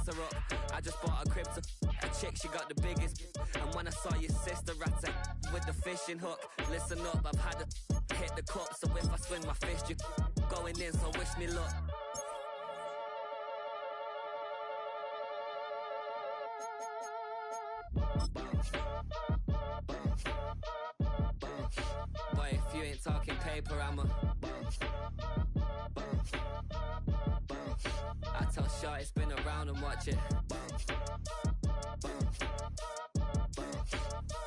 fix her up. I just bought a crib to a chick, she got the biggest. And when I saw your sister at it with the fishing hook, listen up, I've had to hit the cup. So if I swing my fist, you going in, so wish me luck. Boy, if you ain't talking paper, I'm a I tell Shorty spin around and watch it.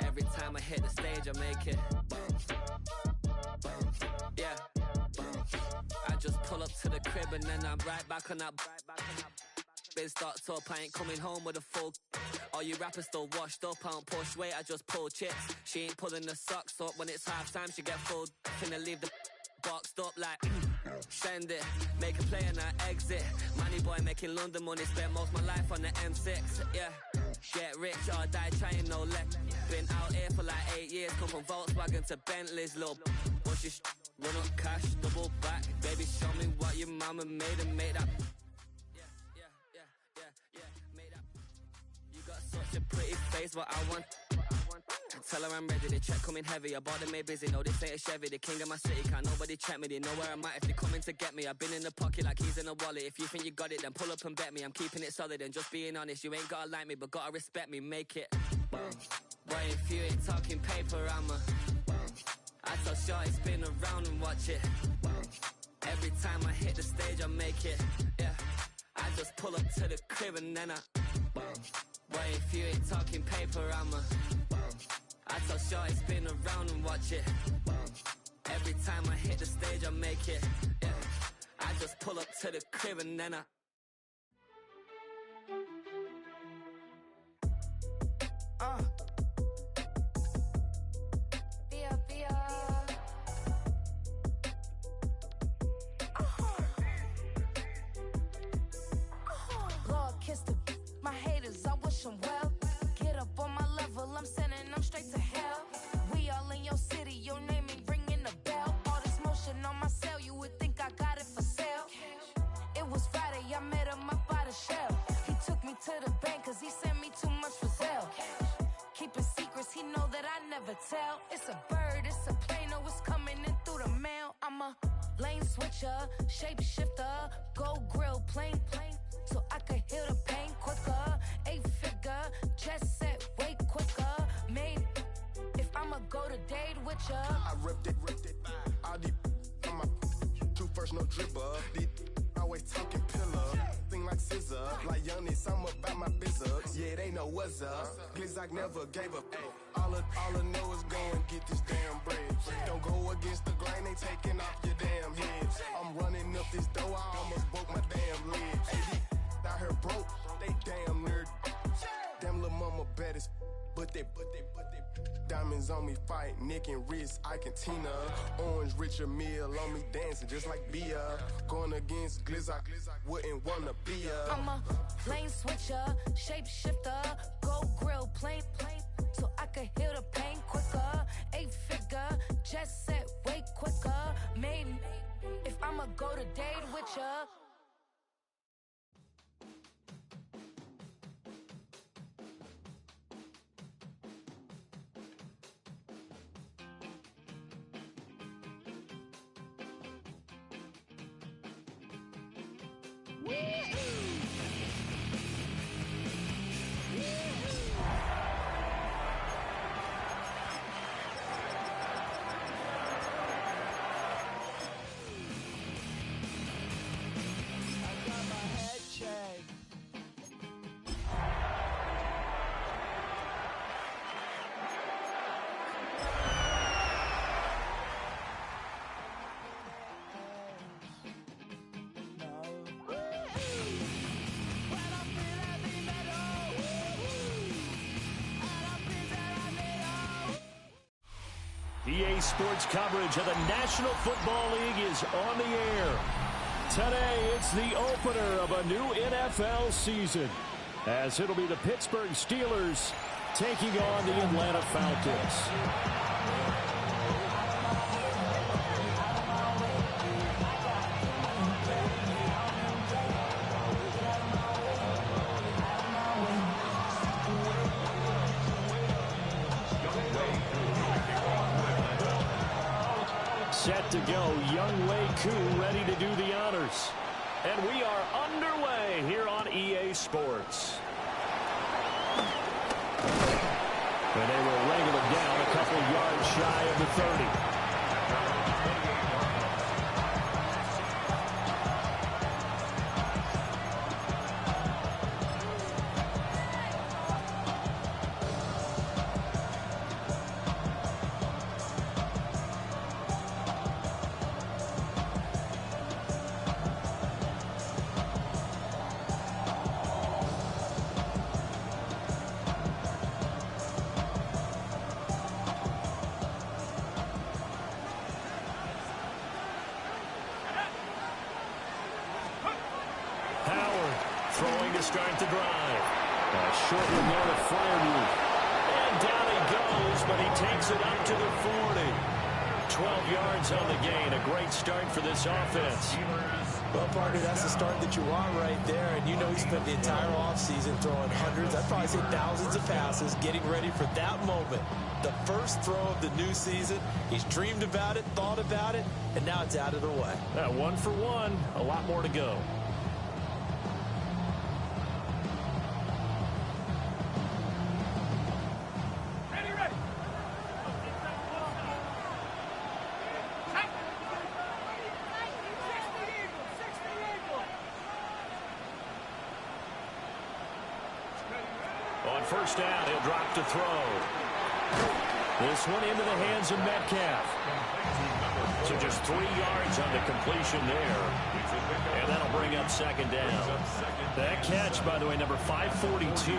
Every time I hit the stage, I make it. Yeah. I just pull up to the crib and then I'm right back on that. Been starts up, I ain't coming home with a full. All you rappers still washed up, I don't push weight, I just pull chips. She ain't pulling the socks up when it's half time, she get full. Finna leave the boxed up like send it, make a play and I exit. Money boy making London money, spent most of my life on the M6. Yeah, get rich or die trying, no leg. Been out here for like 8 years, come from Volkswagen to Bentley's, little watch you run up cash, double back. Baby, show me what your mama made and make that. Yeah, made that. You got such a pretty face, what I want. Tell her I'm ready, the check coming heavy. I bought them made busy, no this ain't a Chevy. The king of my city, can't nobody check me. They know where I'm at if they coming to get me. I've been in the pocket like keys in a wallet. If you think you got it, then pull up and bet me. I'm keeping it solid and just being honest. You ain't gotta like me, but gotta respect me, make it. Boy, if you ain't talking paper, I'm a I tell Shorty spin around and watch it. Every time I hit the stage, I make it. Yeah, I just pull up to the crib and then I boy, if you ain't talking paper, I'm a I tell Shorty spin around and watch it. Every time I hit the stage, I make it. Yeah, I just pull up to the crib and then I Lord, kiss the my haters, I wish them well. Get up on my level, I'm sending them straight to hell. We all in your city, your name ain't ringing the bell. All this motion on my cell, you would think I got it for sale. It was Friday, I met him up by the shell. He took me to the bank, cause he sent me too much for sale. Keeping secrets, he know that I never tell. It's a bird, it's a plane, oh, it's coming in through the mail. I'm a lane switcher, shapeshifter, go grill, plane, so I could heal the pain quicker. 8-figure, just set way quicker. Made, if I'ma go to date with ya. I ripped it. All these on my two first, no dribble. These always talking pillar. Thing like scissor. Like youngest, I'm about my business. Yeah, they know what's up. Glizzock never gave up. All I know is go and get this damn bread. Don't go against the grain, they taking off your damn heads. I'm running up this door, I almost broke my damn legs. Hey, out here broke, they damn nerd. Damn lil' mama bad as but they diamonds on me fight, neck and wrist, I can Tina. Orange Richard Mill on me dancing just like Bia. Going against Glizzock, wouldn't wanna be a. I'm a lane switcher, shapeshifter, go grill, plane, so I could heal the pain quicker. 8-figure, just set way quicker. Made, if I'ma go to date with ya. EA Sports coverage of the National Football League is on the air. Today, it's the opener of a new NFL season, as it'll be the Pittsburgh Steelers taking on the Atlanta Falcons. set to go. Young Wei-Koo ready to do the honors. And we are underway here on EA Sports. And they will wrangle it down a couple yards shy of the 30. Throwing to start the drive. A short one there to Fryermuth. And down he goes, but he takes it up to the 40. 12 yards on the gain. A great start for this offense. Well, partner, that's the start that you want right there. And you know he spent the entire offseason throwing hundreds, I'd probably say thousands of passes, getting ready for that moment. The first throw of the new season. He's dreamed about it, thought about it, and now it's out of the way. 1 for 1. A lot more to go. On first down, he'll drop to throw. This one into the hands of Metcalf. So just 3 yards on the completion there. And that'll bring up second down. That catch, by the way, number 542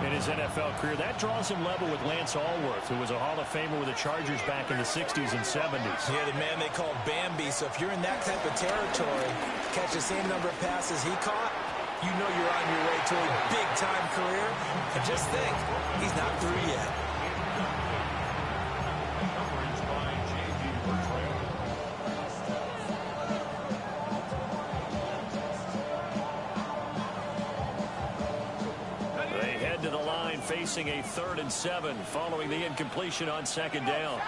in his NFL career. That draws him level with Lance Allworth, who was a Hall of Famer with the Chargers back in the 60s and 70s. Yeah, the man they called Bambi. So if you're in that type of territory, catch the same number of passes he caught, you know you're on your way to a big-time career. And just think, he's not through yet. They head to the line facing a 3rd and 7 following the incompletion on second down.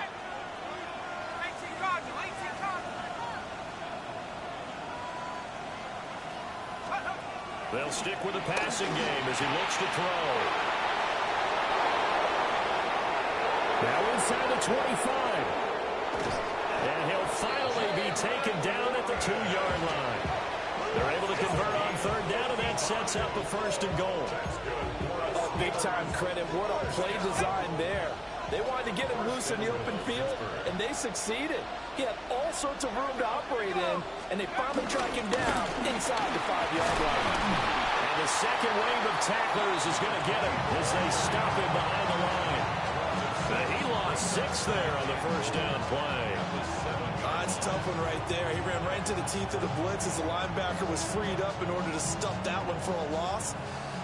They'll stick with the passing game as he looks to throw. Now inside the 25. And he'll finally be taken down at the 2-yard line. They're able to convert on 3rd down, and that sets up a 1st and goal. Oh, big-time credit. What a play design there. They wanted to get him loose in the open field, and they succeeded. He had all sorts of room to operate in, and they finally track him down inside the 5-yard line. And the second wave of tacklers is going to get him as they stop him behind the line. He lost 6 there on the first down play. That's a tough one right there. He ran right into the teeth of the blitz as the linebacker was freed up in order to stuff that one for a loss.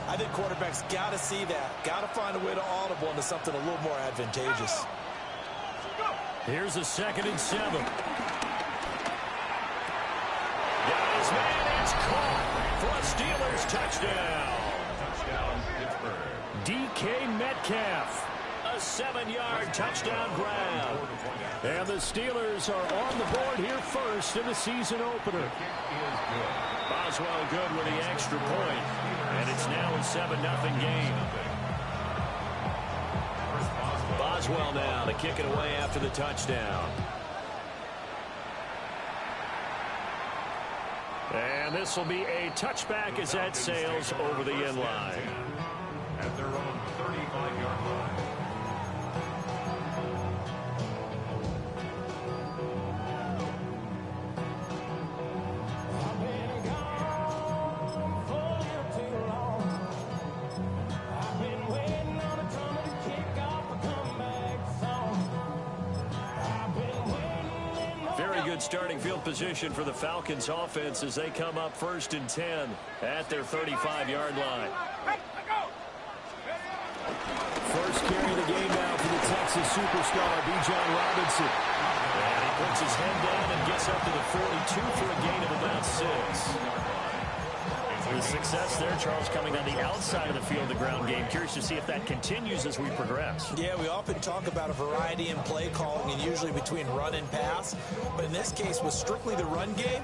I think quarterbacks got to see that. Got to find a way to audible into something a little more advantageous. Here's a 2nd and 7. Got his man. It's caught for a Steelers touchdown. DK Metcalf. A 7-yard touchdown grab. And the Steelers are on the board here first in the season opener. Boswell good with the extra point. And it's now a 7-0 game. Boswell now to kick it away after the touchdown. And this will be a touchback as that sails over the end line. At their own 35-yard line. Starting field position for the Falcons offense as they come up 1st and 10 at their 35-yard line. First carry of the game now for the Texas superstar, Bijan Robinson. And he puts his head down and gets up to the 42 for a gain of about 6. The success there, Charles, coming on the outside of the field, the ground game. Curious to see if that continues as we progress. Yeah, we often talk about a variety in play calling and usually between run and pass. But in this case, with strictly the run game,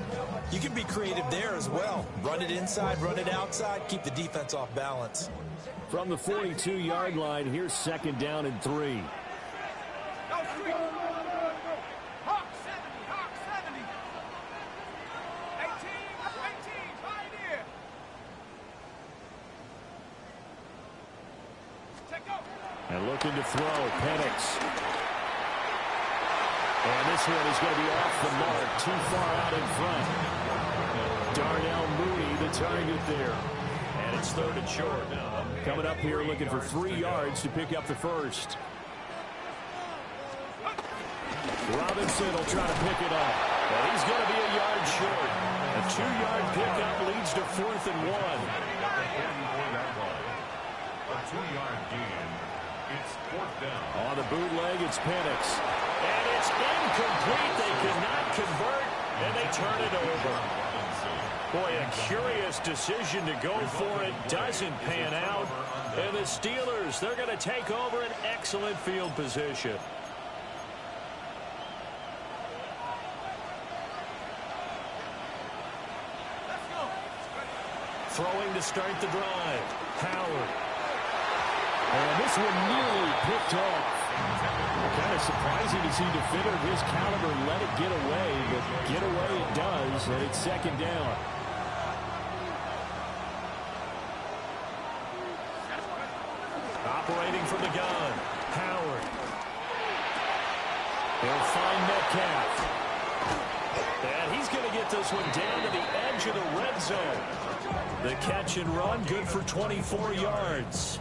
you can be creative there as well. Run it inside, run it outside, keep the defense off balance. From the 42-yard line, here's 2nd down and 3. And looking to throw, Penix. And this one is going to be off the mark, too far out in front. Darnell Mooney, the target there. And it's 3rd and short. Coming up here looking for 3 yards to pick up the first. Robinson will try to pick it up. But he's going to be a yard short. A 2-yard pickup leads to 4th and 1. A 2-yard gain. It's 4th down. On the bootleg, it's Penix. And it's incomplete. They cannot convert, and they turn it over. Boy, a curious decision to go for it. Doesn't pan out. And the Steelers, they're going to take over an excellent field position. Throwing to start the drive. Howard. And this one nearly picked off. Kind of surprising to see a defender of his caliber let it get away, but get away it does, and it's 2nd down. Operating from the gun. Howard. They'll find Metcalf. And he's going to get this one down to the edge of the red zone. The catch and run, good for 24 yards.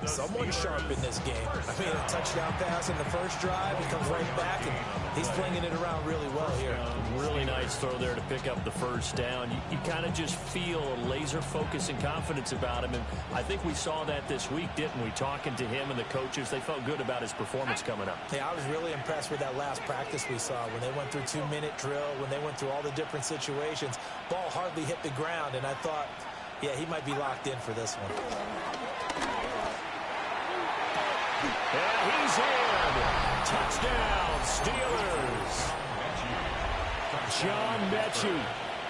Someone sharp in this game. I mean, a touchdown pass in the first drive. He comes right back, and he's flinging it around really well here. Really nice throw there to pick up the first down. You kind of just feel a laser focus and confidence about him, and I think we saw that this week, didn't we? Talking to him and the coaches, they felt good about his performance coming up. Yeah, I was really impressed with that last practice we saw when they went through 2-minute drill, when they went through all the different situations. Ball hardly hit the ground, and I thought, yeah, he might be locked in for this one. And he's in. Touchdown, Steelers. John Mechie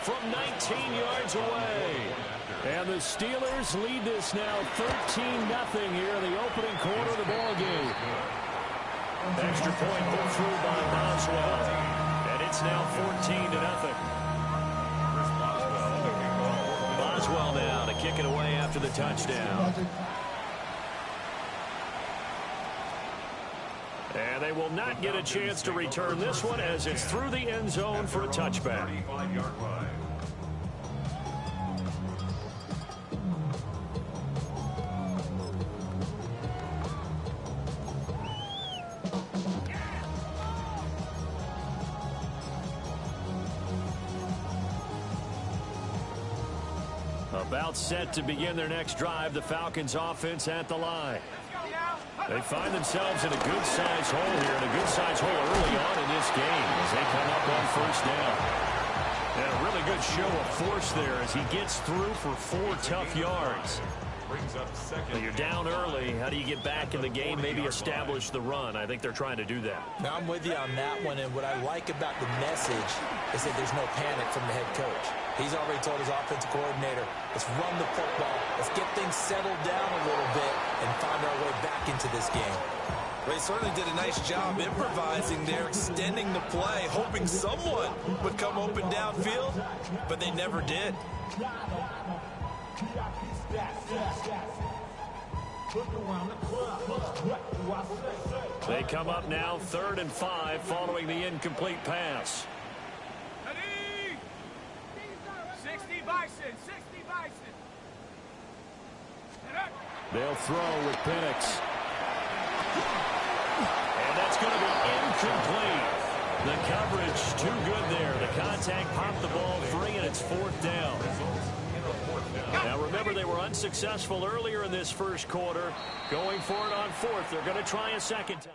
from 19 yards away. And the Steelers lead this now 13-0 here in the opening quarter of the ball game. Extra point put through by Boswell. And it's now 14-0. Boswell now to kick it away after the touchdown. And they will not get a chance to return this one as it's through the end zone for a touchback. About set to begin their next drive, the Falcons offense at the line. They find themselves in a good-sized hole here, and a good-sized hole early on in this game as they come up on first down. And a really good show of force there as he gets through for 4 tough yards. But you're down early. How do you get back in the game, maybe establish the run? I think they're trying to do that. Now, I'm with you on that one, and what I like about the message is that there's no panic from the head coach. He's already told his offensive coordinator, let's run the football, let's get things settled down a little bit and find our way back into this game. Well, he certainly did a nice job improvising there, extending the play, hoping someone would come open downfield, but they never did. They come up now 3rd and 5 following the incomplete pass. 60 Bison. They'll throw with Penix. And that's going to be incomplete. The coverage too good there. The contact popped the ball free, and it's 4th down. Now remember, they were unsuccessful earlier in this first quarter. Going for it on 4th. They're going to try a second time.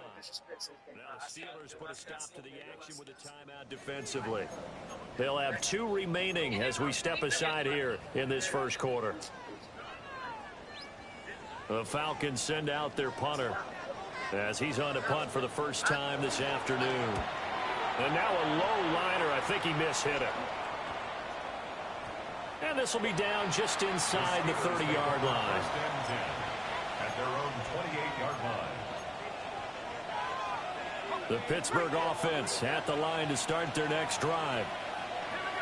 Now Steelers put a stop to the action with a timeout defensively. They'll have 2 remaining as we step aside here in this first quarter. The Falcons send out their punter as he's on to punt for the first time this afternoon. And now a low liner. I think he mishit it. And this will be down just inside the 30-yard line. At their own 28-yard line. The Pittsburgh offense at the line to start their next drive.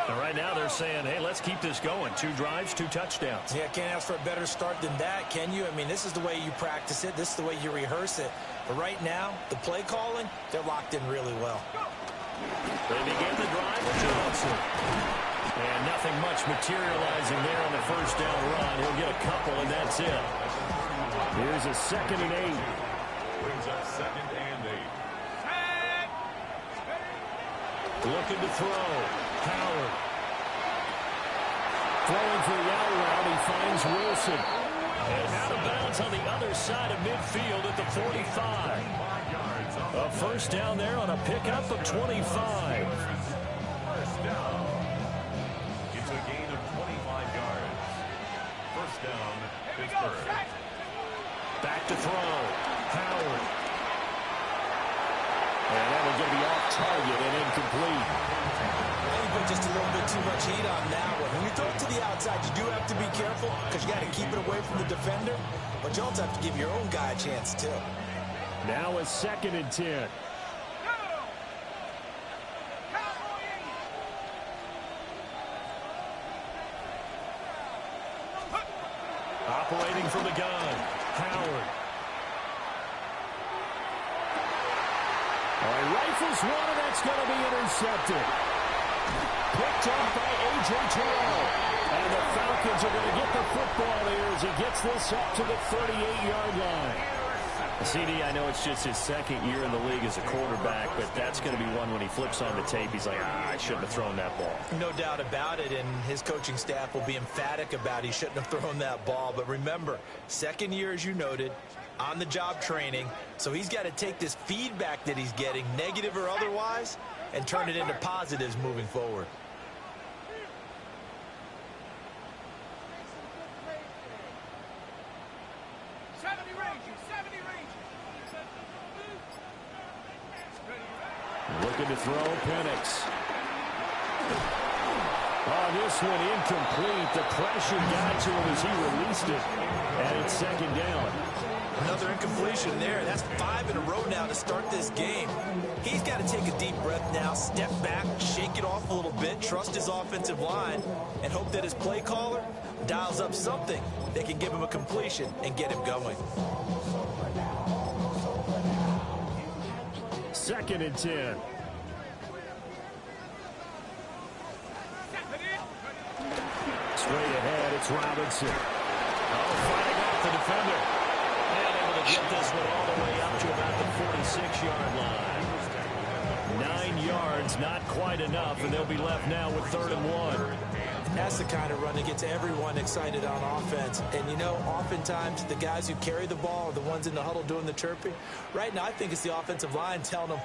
And right now they're saying, hey, let's keep this going. 2 drives, 2 touchdowns. Yeah, can't ask for a better start than that, can you? I mean, this is the way you practice it. This is the way you rehearse it. But right now, the play calling, they're locked in really well. They begin the drive with Johnson. And nothing much materializing there on the first down run. He'll get a couple, and that's it. Here's a 2nd and 8. Brings up 2nd and 8. Looking to throw. Howard. Throwing for the out route. He finds Wilson. And out of bounds on the other side of midfield at the 45. A first down there on a pickup of 25. First down. It's a gain of 25 yards. First down, Pittsburgh. Back to throw. Howard. And that will get me off target and incomplete. You put just a little bit too much heat on that one. When you throw it to the outside, you do have to be careful because you got to keep it away from the defender. But you also have to give your own guy a chance, too. Now a 2nd and 10. Operating from the gun. Howard. Rifles one, and that's going to be intercepted. Picked up by A.J. Terrell. And the Falcons are going to get the football here as he gets this up to the 38-yard line. CD, I know it's just his 2nd year in the league as a quarterback, but that's going to be one when he flips on the tape. He's like, I shouldn't have thrown that ball. No doubt about it, and his coaching staff will be emphatic about he shouldn't have thrown that ball. But remember, 2nd year, as you noted, on-the-job training, so he's got to take this feedback that he's getting, negative or otherwise, and turn it into positives moving forward. Looking to throw, Penix. Oh, this one incomplete. The pressure got to him as he released it. And it's 2nd down. Another incompletion there. That's 5 in a row now to start this game. He's got to take a deep breath now, step back, shake it off a little bit, trust his offensive line, and hope that his play caller dials up something that can give him a completion and get him going. 2nd and 10. Straight ahead, it's Robinson. Oh, fighting off the defender. And able to get this one all the way up to about the 46-yard line. 9 yards, not quite enough, and they'll be left now with 3rd and 1. That's the kind of run that gets everyone excited on offense. And, you know, oftentimes the guys who carry the ball are the ones in the huddle doing the chirping. Right now, I think it's the offensive line telling them,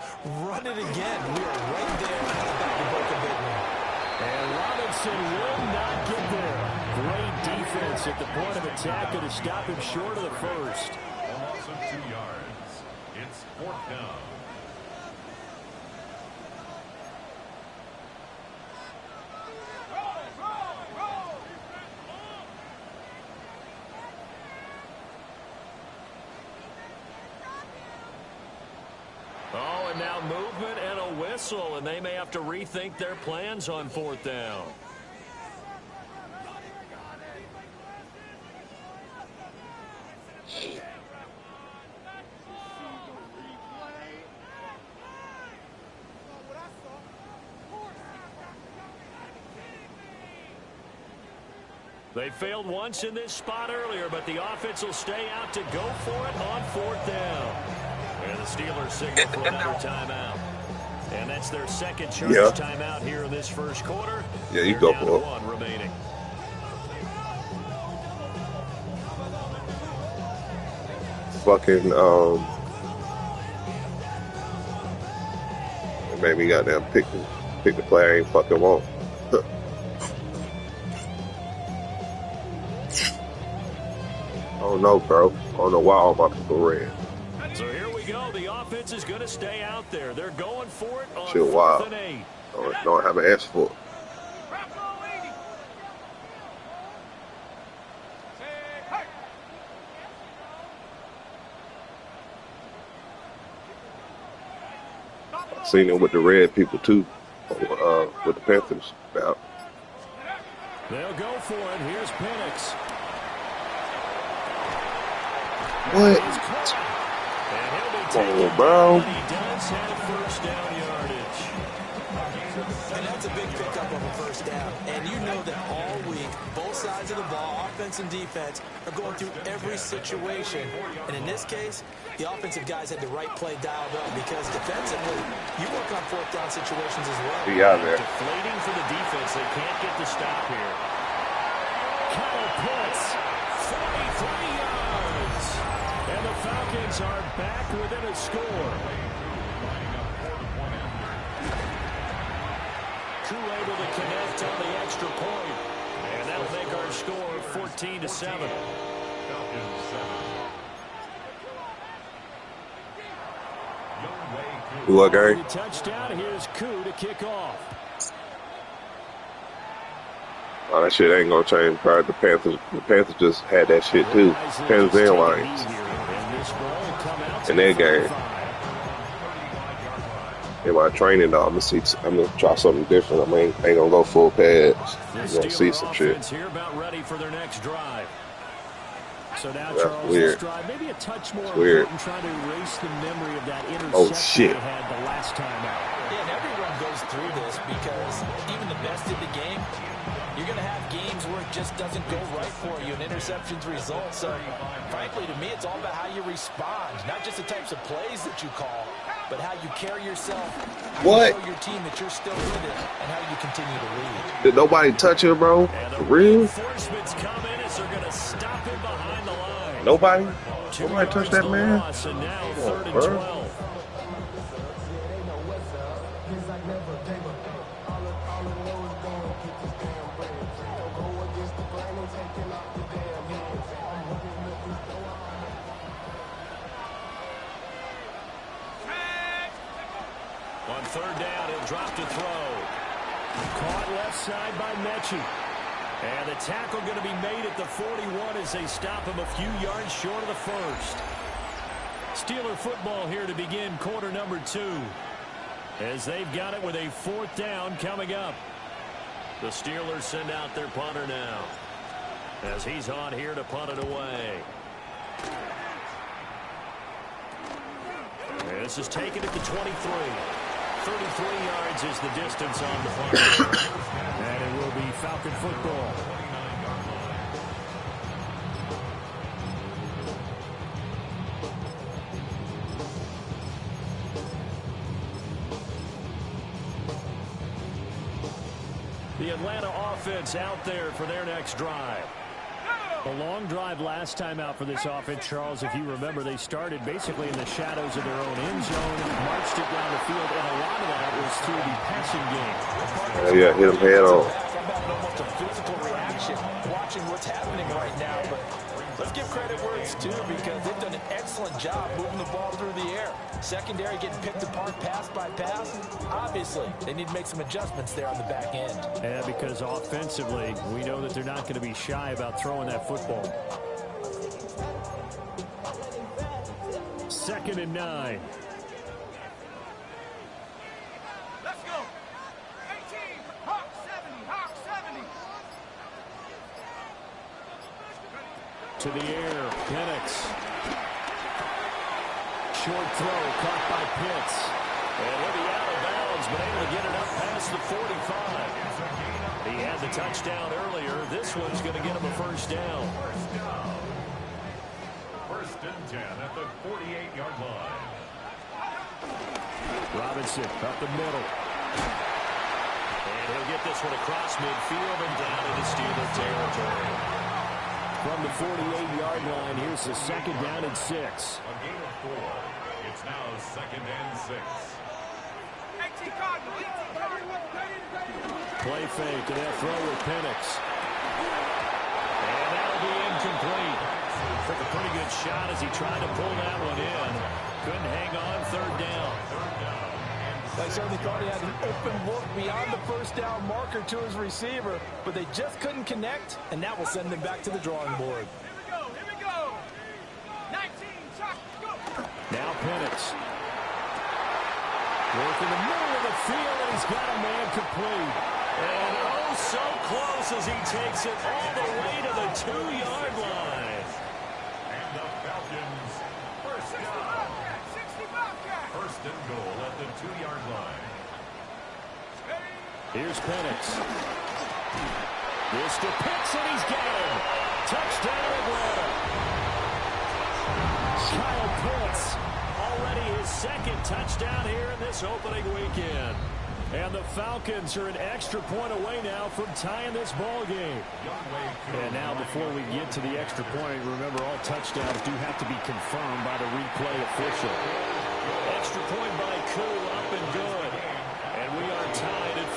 run it again. We are right there about to break a big one. And Robinson will not get there. Great defense at the point of attack to stop him short of the first. A loss of 2 yards. It's 4th down. Oh, and now movement and a whistle, and they may have to rethink their plans on 4th down. They failed once in this spot earlier, but the offense will stay out to go for it on 4th down. And the Steelers signal for another timeout. And that's their 2nd Chargers timeout here in this first quarter. Yeah, you go for it. 1 remaining. Fucking made me goddamn pick the player I ain't fucking want. I don't know, bro. I don't know why all my people red. So here we go. The offense is going to stay out there. They're going for it on Shit, 4th wild. and 8. Don't have an answer for it. Seen it with the red people too, with the Panthers. About. They'll go for it. Here's Penix. What? Oh, bro. He does have first down yardage. And that's a big pickup of a first down. And you know that all week, both sides of the ball, offense and defense, are going through every situation. And in this case, the offensive guys had the right play dialed up because defensively, you work on 4th down situations as well. Yeah, there. Deflating for the defense. They can't get the stop here. Kyle Pitts, 43 yards. And the Falcons are back within a score. Crew able to connect on the extra point. And that'll make our score 14-7. What, Gary? Touchdown. Here's Koo to kick off. Oh, that shit ain't gonna change. Prior to the Panthers just had that shit too. Panthers and Lions in their game. In my training, though, I'm gonna try something different. I ain't gonna go full pads. I'm gonna see some shit. Here about ready for their next drive. So now That's Charles, weird. this drive maybe a touch more important trying to erase the memory of that Oh, interception shit. they had the last time out. Yeah, and everyone goes through this because even the best in the game, you're going to have games where it just doesn't go right for you, and interceptions result. So, frankly, to me, it's all about how you respond, not just the types of plays that you call, but how you carry yourself, how What? you show your team that you're still with it, and how you continue to lead. Did nobody touch him, bro? For real? Reinforcements come in as they're going to stop him behind the line. Nobody? 2 Nobody touched yards that man? loss, and now Come on, 3rd and bro. 12. On 3rd down, he'll drop to throw. Caught left side by Mechie. And the tackle going to be made at the 41 as they stop him a few yards short of the first. Steeler football here to begin quarter number 2. As they've got it with a 4th down coming up. The Steelers send out their punter now. As he's on here to punt it away. This is taken at the 23. 33 yards is the distance on the punt. And it will be Falcon football. The Atlanta offense out there for their next drive. A long drive last time out for this offense, Charles. If you remember, they started basically in the shadows of their own end zone, marched it down the field, and a lot of that was through the passing game. Yeah, hit him head on. Almost a physical reaction watching what's happening right now, but let's give credit where it's due because they've done an excellent job moving the ball through the air. Secondary getting picked apart pass by pass. Obviously, they need to make some adjustments there on the back end. Yeah, because offensively, we know that they're not going to be shy about throwing that football. 2nd and 9. Let's go. 18. Hawk 70. Hawk 70. To the air, Penix. Short throw, caught by Pitts. And he'll be out of bounds, but able to get it up past the 45. He had the touchdown earlier. This one's going to get him a first down. 1st and 10 at the 48-yard line. Robinson up the middle. And he'll get this one across midfield and down into Steeler territory. From the 48-yard line, here's the 2nd down and 6. A gain of 4. It's now 2nd and 6. Play fake, and that throw with Penix. And that'll be incomplete. Took a pretty good shot as he tried to pull that one in. Couldn't hang on, third down. I certainly thought he had an open look beyond the first down marker to his receiver, but they just couldn't connect, and that will send him back to the drawing board. Here we go. 19, shot, go. Now Penix. Work in the middle of the field, and he's got a man complete. And oh, so close as he takes it all the way to the 2-yard line. And the Falcons, first down. 60 Bobcat. First and goal at the 2-yard line. Here's Penix. This to Pitts, and he's got him. Touchdown Atlanta. Kyle Pitts, already his second touchdown here in this opening weekend. And the Falcons are an extra point away now from tying this ball game. And now before we get to the extra point, remember all touchdowns do have to be confirmed by the replay official. Extra point by Koo, up and good. And we are tied at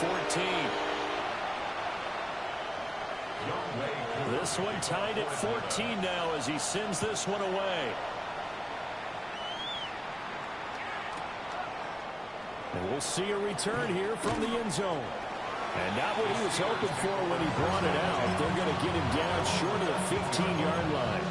14. This one tied at 14 now as he sends this one away. And we'll see a return here from the end zone. And not what he was hoping for when he brought it out. They're going to get him down short of the 15-yard line.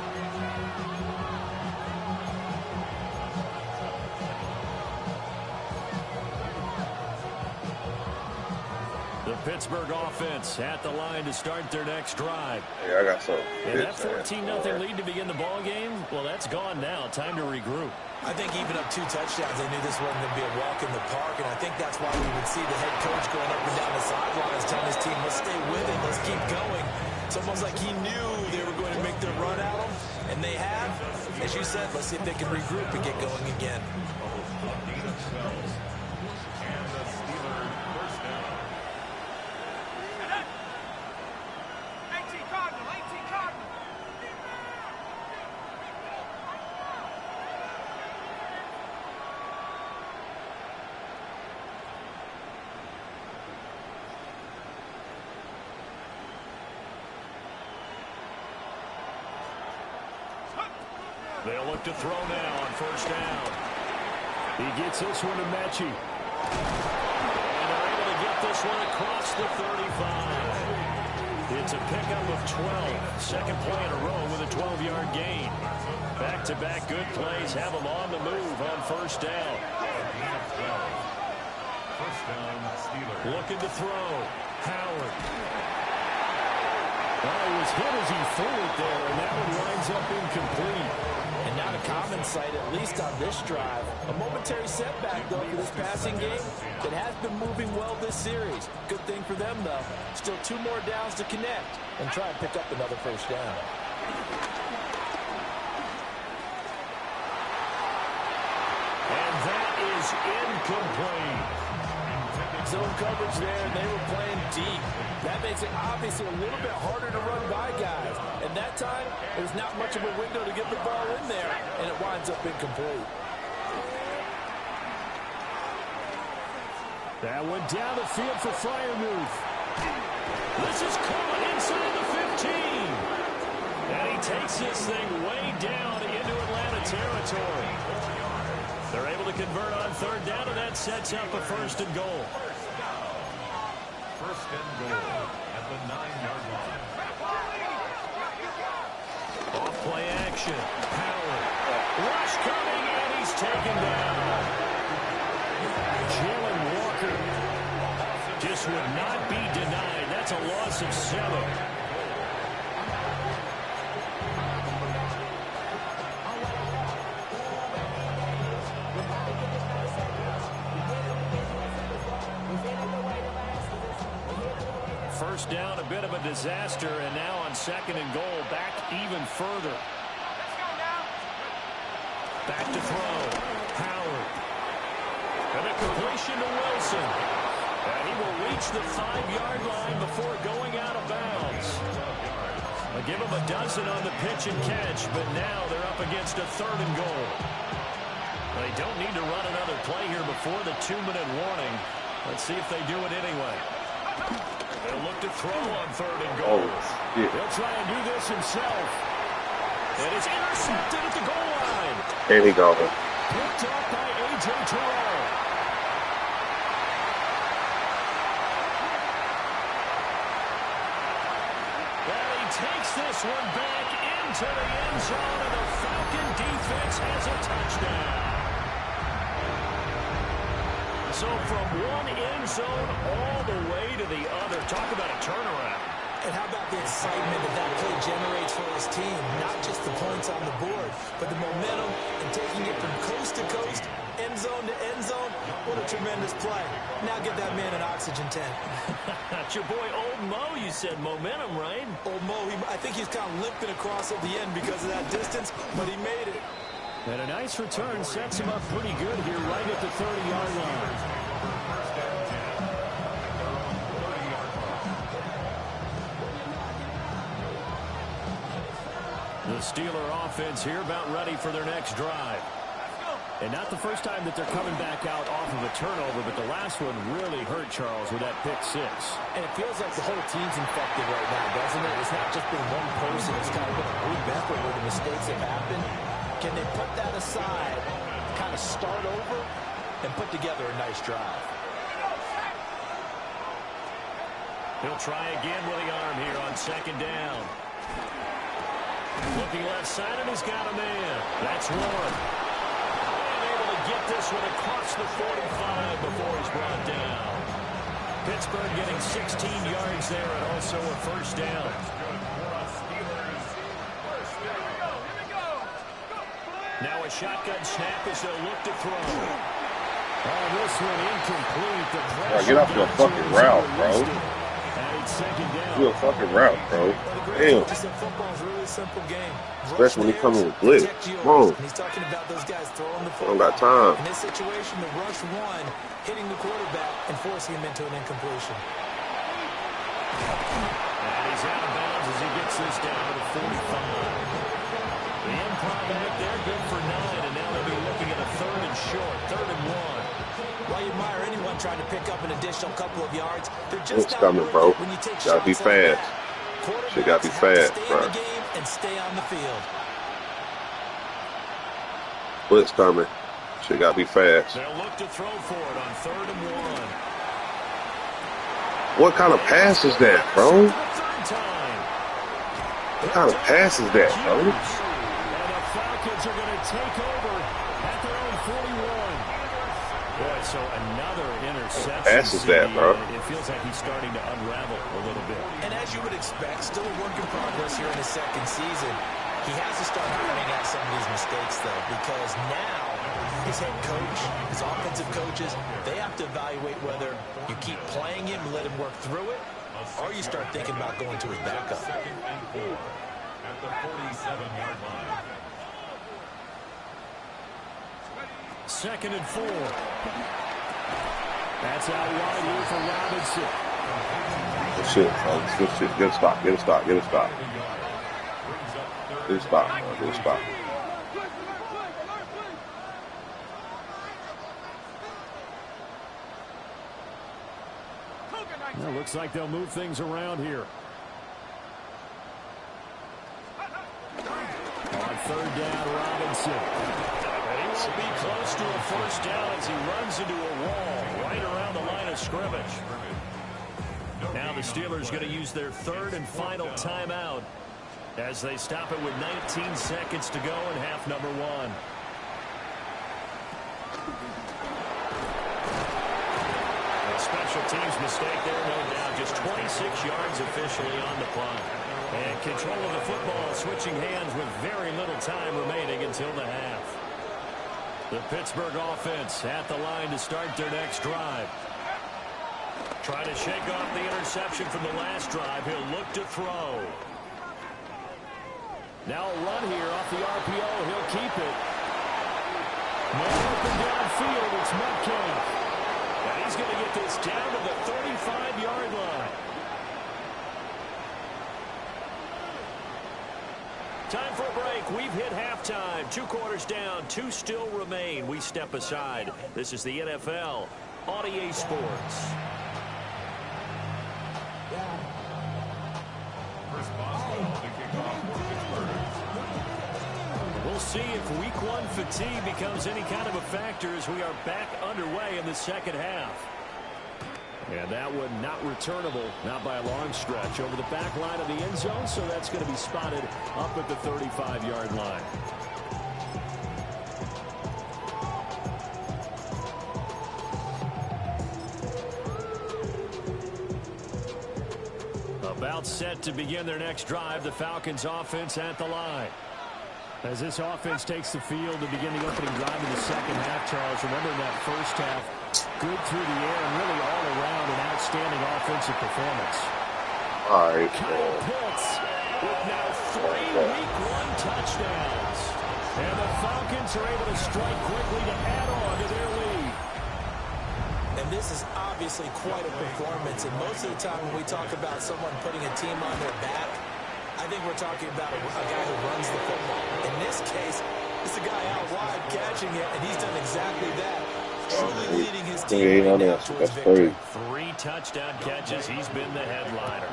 The Pittsburgh offense at the line to start their next drive. Yeah, I got something. And that 14-0 lead to begin the ball game, well, that's gone now. Time to regroup. I think even up 2 touchdowns, they knew this wasn't going to be a walk in the park, and I think that's why we would see the head coach going up and down the sidelines telling his team, let's stay with it, let's keep going. It's almost like he knew they were going to make their run at him, and they have. As you said, let's see if they can regroup and get going again. And the Steelers first down. 18 Cardinal, 18 Cardinal. They'll look to throw now on first down. He gets this one to Mechie. And they're able to get this one across the 35. It's a pickup of 12. Second play in a row with a 12-yard gain. Back-to-back good plays have them on the move on first down. First down, Steelers. Looking to throw. Howard. Well, he was hit as he threw it there, and that one winds up incomplete. And not a common sight, at least on this drive. A momentary setback, though, for this passing game that has been moving well this series. Good thing for them, though. Still 2 more downs to connect and try and pick up another first down. And that is incomplete. Zone coverage there, and they were playing deep. That makes it obviously a little bit harder to run by guys. And that time, there's not much of a window to get the ball in there, and it winds up incomplete. That went down the field for Freiermuth. This is caught inside the 15. And he takes this thing way down into Atlanta territory. They're able to convert on third down, and that sets up a first and goal. First and goal at the 9-yard line. Off play action. Howard. Rush coming, and he's taken down. Jalen Walker just would not be denied. That's a loss of 7. First down, a bit of a disaster, and now on second and goal, back even further. Back to throw. Howard. And a completion to Wilson. And he will reach the 5-yard line before going out of bounds. I'll give him a dozen on the pitch and catch, but now they're up against a third and goal. They don't need to run another play here before the 2-minute warning. Let's see if they do it anyway. They'll look to throw on 3rd and goal. He'll try and do this himself. And it's intercepted at the goal line. And he got it. Picked up by A.J. Terrell. And he takes this one back into the end zone, and the Falcon defense has a touchdown. So from one end zone all the way to the other. Talk about a turnaround. And how about the excitement that play generates for his team? Not just the points on the board, but the momentum and taking it from coast to coast, end zone to end zone. What a tremendous play. Now get that man an oxygen tent. That's your boy Old Mo, you said. Momentum, right? Old Mo, I think he's kind of limping across at the end because of that distance, but he made it. And a nice return sets him up pretty good here right at the 30-yard line. The Steeler offense here about ready for their next drive. And not the first time that they're coming back out off of a turnover, but the last one really hurt Charles with that pick 6. And it feels like the whole team's infected right now, doesn't it? It's not just been one person. It's kind of been a group effort where the mistakes have happened. Can they put that aside, kind of start over, and put together a nice drive? He'll try again with the arm here on 2nd down. Looking left side, and he's got a man. That's Warren. And able to get this one across the 45 before he's brought down. Pittsburgh getting 16 yards there and also a 1st down. Now a shotgun snap as they'll look to throw. Oh, this one incomplete. The pressure get off your fucking route, bro. Do a fucking route, bro. Damn. Simple game. Especially when he comes with blitz. Come on. He's talking about those guys throwing the football. I don't got time. In this situation, the rush one, hitting the quarterback and forcing him into an incompletion. And he's out of bounds as he gets this down to the 45. The improv hit there, good for 9, and now they'll be looking at a 3rd and short, 3rd and 1. While you admire anyone trying to pick up an additional couple of yards, they're just it's coming, bro. When you take gotta be fast. Shit gotta be fast, bro. And stay on the field. Blitz coming. Shit gotta be fast. They'll look to throw for it on 3rd and 1. What kind of pass is that, bro? What kind of pass is that, bro? And the Falcons are going to take over at their own 41. Boy, so another interception. Pass is that, bro? It feels like he's starting to unravel a little bit. And as you would expect, still a work in progress here in his 2nd season. He has to start ironing out some of these mistakes, though, because now his head coach, his offensive coaches, they have to evaluate whether you keep playing him and let him work through it, or you start thinking about going to his backup. At the 47-yard line. 2nd and 4. That's out wide here for Robinson. Good shit, folks. Good shit. Get a stop. Get a stop. Get a stop. Get a stop. Get a stop. Well, looks like they'll move things around here. On 3rd down, Robinson. And he will be close to a 1st down as he runs into a wall right around the line of scrimmage. Now the Steelers going to use their 3rd and final timeout as they stop it with 19 seconds to go in half number 1. Special teams mistake there, no doubt. Just 26 yards officially on the punt. And control of the football switching hands with very little time remaining until the half. The Pittsburgh offense at the line to start their next drive. Trying to shake off the interception from the last drive. He'll look to throw. Now a run here off the RPO. He'll keep it. More open downfield. It's Metcalf. And he's going to get this down to the 35-yard line. Time for a break. We've hit halftime. 2 quarters down. 2 still remain. We step aside. This is the NFL on EA Sports. We'll see if Week 1 fatigue becomes any kind of a factor as we are back underway in the second half. And that one not returnable, not by a long stretch, over the back line of the end zone, so that's going to be spotted up at the 35-yard line. About set to begin their next drive, the Falcons offense at the line. As this offense takes the field to begin the opening drive in the second half, Charles, remember in that first half, good through the air and really all around an outstanding offensive performance. All right. Kyle Pitts with now 3 Week 1 touchdowns. And the Falcons are able to strike quickly to add on to their lead. And this is obviously quite a performance. And most of the time when we talk about someone putting a team on their back, I think we're talking about a guy who runs the football. In this case, it's a guy out wide catching it, and he's done exactly that. Truly leading his team right now towards victory. 3 touchdown catches. He's been the headliner.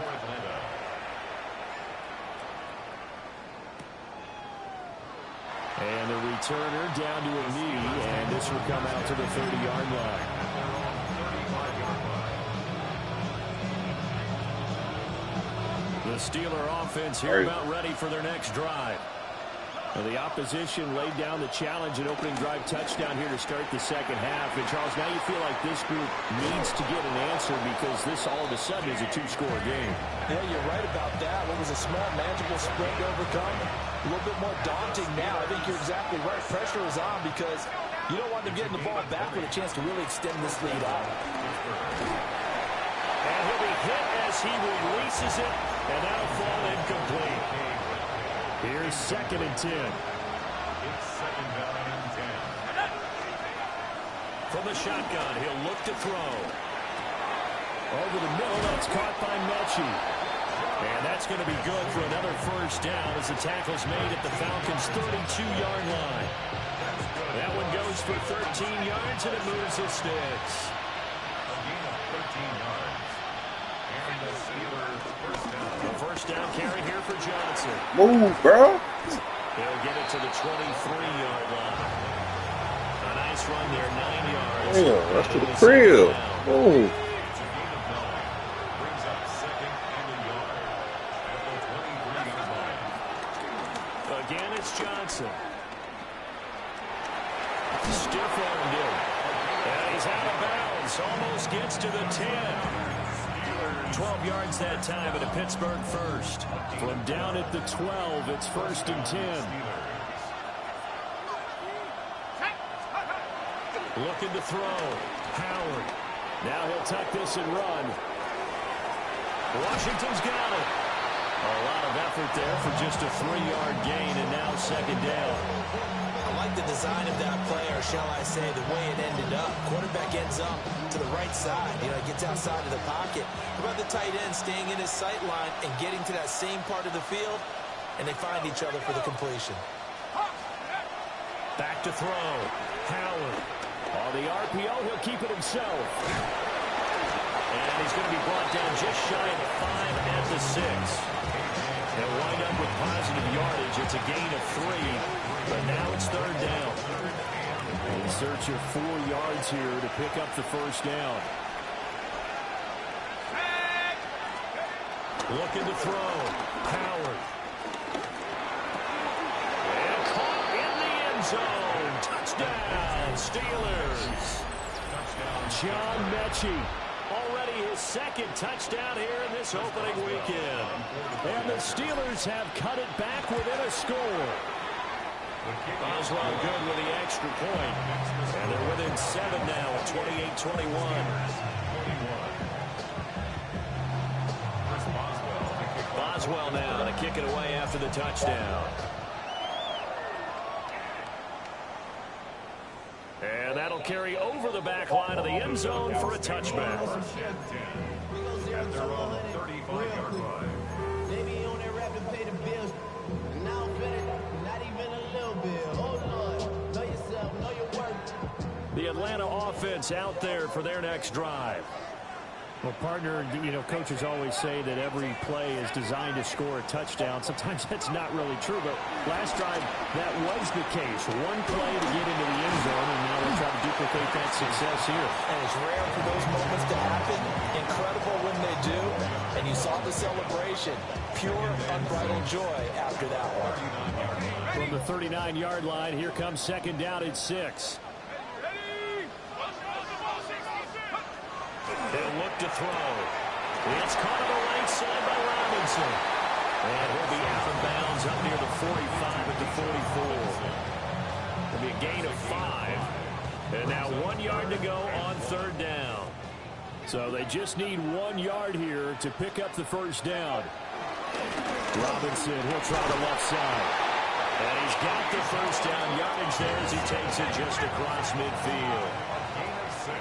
And the returner down to a knee, and this will come out to the 30-yard line. The Steeler offense here about ready for their next drive. Well, the opposition laid down the challenge and opening drive touchdown here to start the second half. And, Charles, now you feel like this group needs to get an answer because this all of a sudden is a 2-score game. Yeah, you're right about that. What was a small, manageable spread to overcome, a little bit more daunting now. I think you're exactly right. Pressure is on because you don't want them getting the ball back with a chance to really extend this lead out. And he'll be hit as he releases it, and that'll fall incomplete. Here's 2nd and 10. It's 2nd down and 10. From the shotgun, he'll look to throw. Over the middle, that's caught by Mechie. And that's going to be good for another first down as the tackle's made at the Falcons' 32-yard line. That one goes for 13 yards, and it moves the sticks. A gain of 13 yards. And the Steelers first down. A first down carry here for Johnson. Move, bro. He'll get it to the 23-yard line. A nice run there, 9 yards. Yeah, that's to the crib. Move. It's a gain of 9. Brings up 2nd and a yard at the 23-yard line. Again, it's Johnson. Stiff-armed him. And he's out of bounds. Almost gets to the 10. 12 yards that time, and a Pittsburgh first. From down at the 12, it's 1st and 10. Looking to throw. Howard. Now he'll tuck this and run. Washington's got it. A lot of effort there for just a 3-yard gain, and now 2nd down. I like the design of that play, or shall I say the way it ended up. Quarterback ends up to the right side. You know, he gets outside of the pocket. How about the tight end staying in his sight line and getting to that same part of the field, and they find each other for the completion. Back to throw. Howard. On the RPO, he'll keep it himself. And he's going to be brought down just shy of 5 at the 6. They'll wind up with positive yardage. It's a gain of 3, but now it's 3rd down. In search of 4 yards here to pick up the first down. Looking to throw. Howard. And caught in the end zone. Touchdown, Steelers. John Mechie. Already his 2nd touchdown here in this opening weekend. And the Steelers have cut it back within a score. Boswell good with the extra point. And they're within 7 now at 28-21. Boswell now to kick it away after the touchdown. And that'll carry over the back line of the end zone for a touchback. At their own 35-yard line. Maybe on that rap to pay the bills. And now I'm finished, not even a little bit. Oh, Lord, know yourself, know your worth. The Atlanta offense offense out there for their next drive. Well, partner, coaches always say that every play is designed to score a touchdown. Sometimes that's not really true, but last drive, that was the case. One play to get into the end zone, and now they'll try to duplicate that success here. And it's rare for those moments to happen. Incredible when they do. And you saw the celebration. Pure, unbridled joy after that one. From the 39-yard line, here comes second down at 6. They'll look to throw. It's caught on the right side by Robinson. And he'll be out of bounds up near the 45 at the 44. It'll be a gain of 5. And now 1 yard to go on third down. So they just need 1 yard here to pick up the first down. Robinson, he'll try the left side. And he's got the first down yardage there as he takes it just across midfield. Gain of 6.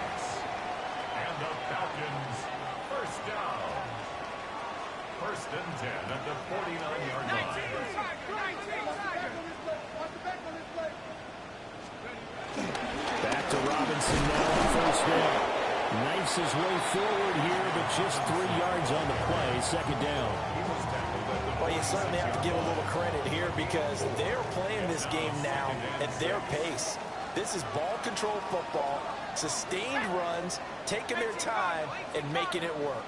And the Falcons, first down. First and 10 at the 49-yard line. Back to Robinson now on first down. Knifes his way forward here, but just 3 yards on the play. Second down. Well, you certainly have to give a little credit here because they're playing this game now at their pace. This is ball control football, sustained runs, taking their time, and making it work.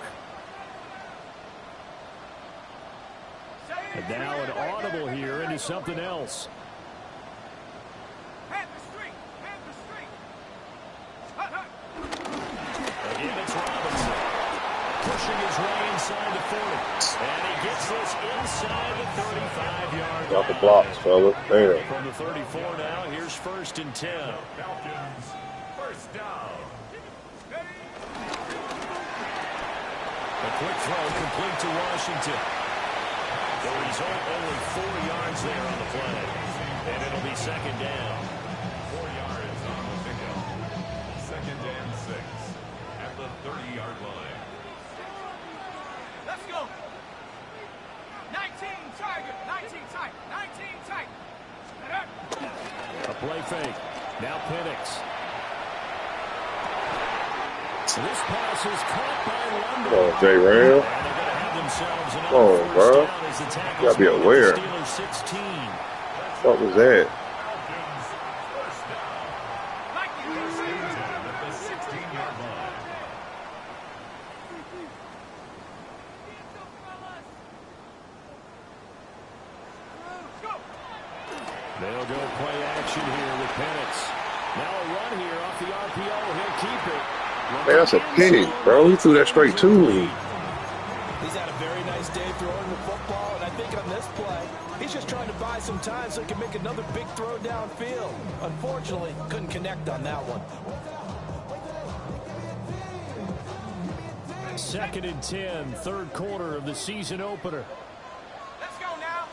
And now an audible here into something else. Again, it's Robinson. Pushing his way inside the 40. And he gets this inside the 35-yard line. Got the blocks, fella. Damn. From the 34 now, here's first and 10. Falcons, first down. A quick throw complete to Washington. The result, only 4 yards there on the play. And it'll be second down. 4 yards on the pickup. Second and 6 at the 30-yard line. Let's go. 19 Tiger, 19 tight, 19 tight. A play fake. Now Penix. This pass is caught by London. Come on, J. Ram. Come on, bro. You gotta be aware. What was that? They'll go play action here with Penix. Now a run here off the RPO. He'll keep it. Man, that's a pig, bro. He threw that straight to me. He's had a very nice day throwing the football, and I think on this play, he's just trying to buy some time so he can make another big throw downfield. Unfortunately, couldn't connect on that one. Second and 10, third quarter of the season opener. Let's go now.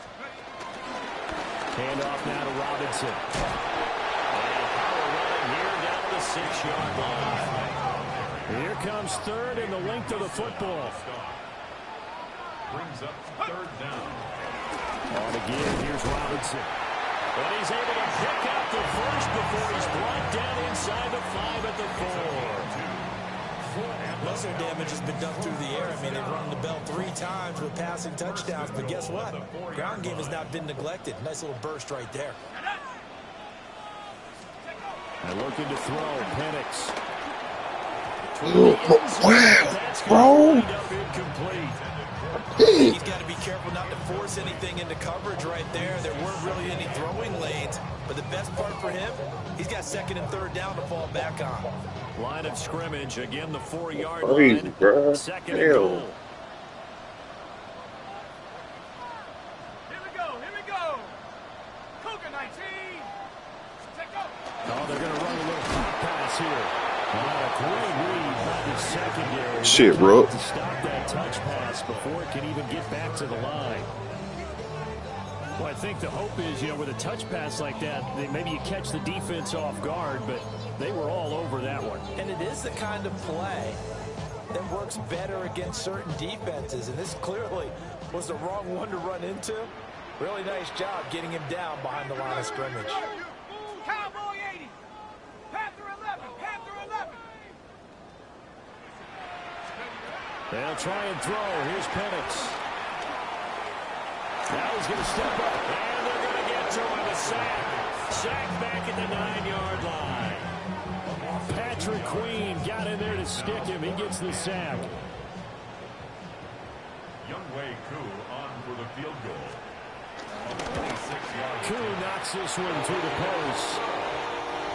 Handoff now to Robinson. And power running here down to the 6-yard line. Here comes third in the length of the football. Brings up third down. On again, here's Robinson. And he's able to pick up the first before he's brought down inside the 5 at the 4. Most of their damage has been done through the air. I mean, they've rung the bell 3 times with passing touchdowns, but guess what? Ground game has not been neglected. Nice little burst right there. And looking to throw, Penix. Wow, bro. He's got to be careful not to force anything into coverage right there. There weren't really any throwing lanes, but the best part for him, he's got second and third down to fall back on. Line of scrimmage, again the 4-yard Crazy, line. bro. Second and goal. Here we go, here we go. Cougar 19. Take go. Oh, they're going to run a little pop pass here. A great read by the secondary. Shit, bro. To stop that touch pass before it can even get back to the line. Well, I think the hope is, with a touch pass like that, maybe you catch the defense off guard, but they were all over that one. And it is the kind of play that works better against certain defenses, and this clearly was the wrong one to run into. Really nice job getting him down behind the line of scrimmage. Cowboy 80. Panther 11. Panther 11. They'll try and throw. Here's Penix. Now he's going to step up. And they're going to get to him. A sack. Sack back at the 9-yard line. Patrick Queen got in there to stick him. He gets the sack. Wk1 on for the field goal. Koo knocks this one through the post.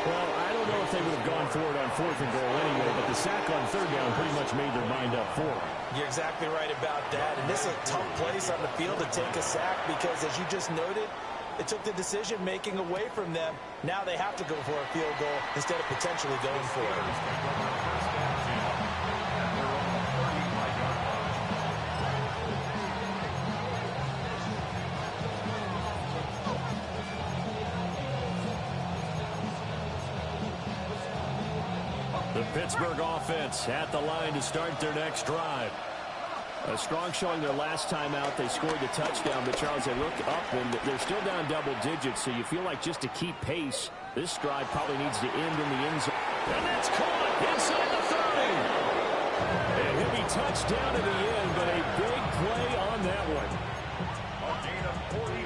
Well, I don't know if they would have gone for it on 4th and goal anyway, but the sack on 3rd down pretty much made their mind up for it. You're exactly right about that. And this is a tough place on the field to take a sack because, as you just noted, it took the decision-making away from them. Now they have to go for a field goal instead of potentially going for it. The Pittsburgh offense at the line to start their next drive. A strong showing their last time out. They scored the touchdown, but Charles, they look up and they're still down double digits, so you feel like just to keep pace, this drive probably needs to end in the end zone. And that's caught inside the 30. And he'll be touched down in the end, but a big play on that one.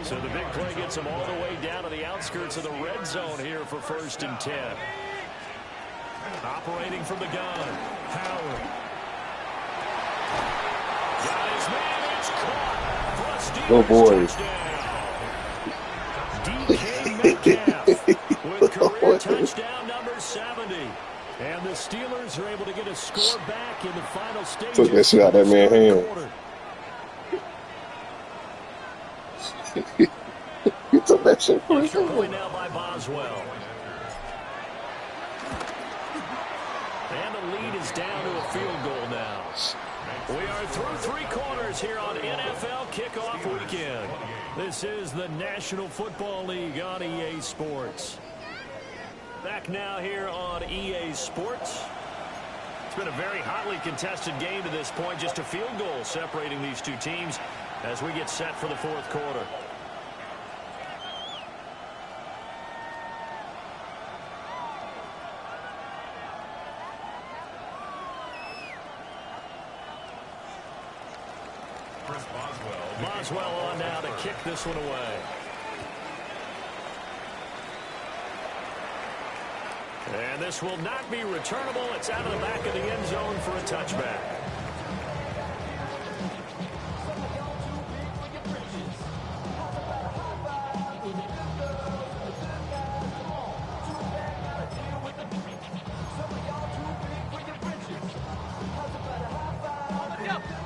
So the big play gets them all the way down to the outskirts of the red zone here for 1st and 10. Operating from the gun, Howard. Got his man, it's caught. Oh boy. DK Metcalf with career touchdown number 70. And the Steelers are able to get a score back in the final stages. Took that shit out of that man's hand. He took that shit from his hand. Now by Boswell. And the lead is down to a field goal now. We are through 3 quarters here on NFL Kickoff Weekend. This is the National Football League on EA Sports. Back now here on EA Sports. It's been a very hotly contested game to this point. Just a field goal separating these two teams as we get set for the 4th quarter. Boswell on now to kick this one away. And this will not be returnable. It's out of the back of the end zone for a touchback.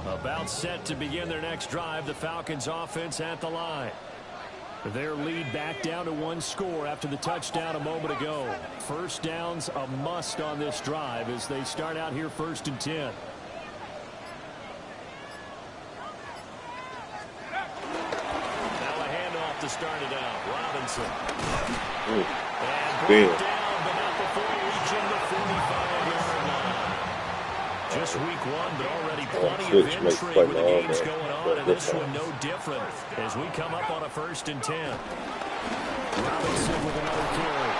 About set to begin their next drive, the Falcons offense at the line. Their lead back down to 1 score after the touchdown a moment ago. 1st down's a must on this drive as they start out here 1st and 10. Now a handoff to start it out. Robinson. And brought down, but not before reaching the 45-yard line. Just week 1, but already plenty of intrigue with the games going on, and this one no different as we come up on a 1st and 10. Robinson with another carry.